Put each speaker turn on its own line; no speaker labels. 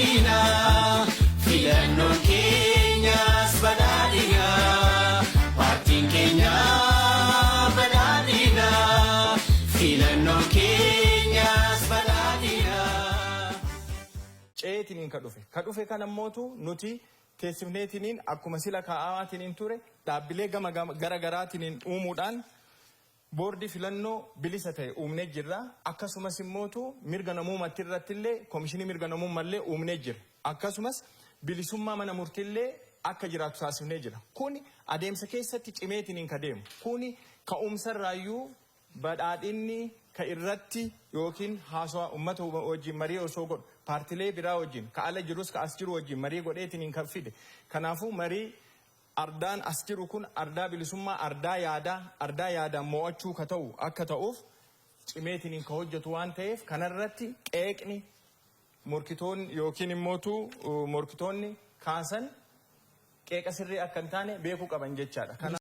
badhaadhina filannoon keenyas badhaadhina paartiin keenya badhaadhina filannoon keenyas badhaadhina.
Ceetiniin ka dhufe kana mootu nuti teessifneetiniin akkuma sila kaa'aatiniin ture dhaabbilee gara garaatiin uumuudhaan boordi filannoo bilisa ta'e uumnee jirra. Akkasumas immootu mirga namummatti irrattillee komishinii mirga namummallee uumnee jira. Akkasumas bilisummaa mana murtillee akka jiraatu taasifnee jira. Kuni adeemsa keessatti cimeetiniin ka deemu. Kuni ka'umsarraayyuu badhaadhinni ka irratti yookiin haasawaa uummata wajjin marii osoo godhu paartilee biraa wajjin ka ala jirus ka as jiru wajjin marii godheetiniin kan fide. Kanaafuu marii ardaan as jiru kun ardaa bilisummaa ardaa yaadaan mo'achuu ka ta'u akka ta'uuf cimeetiniin ka hojjetu waan ta'eef kanarratti qeeqni morkitoonni yookiin immootu morkitoonni kaasan qeeqa sirrii akka hin taane beekuu qaban jechaadha.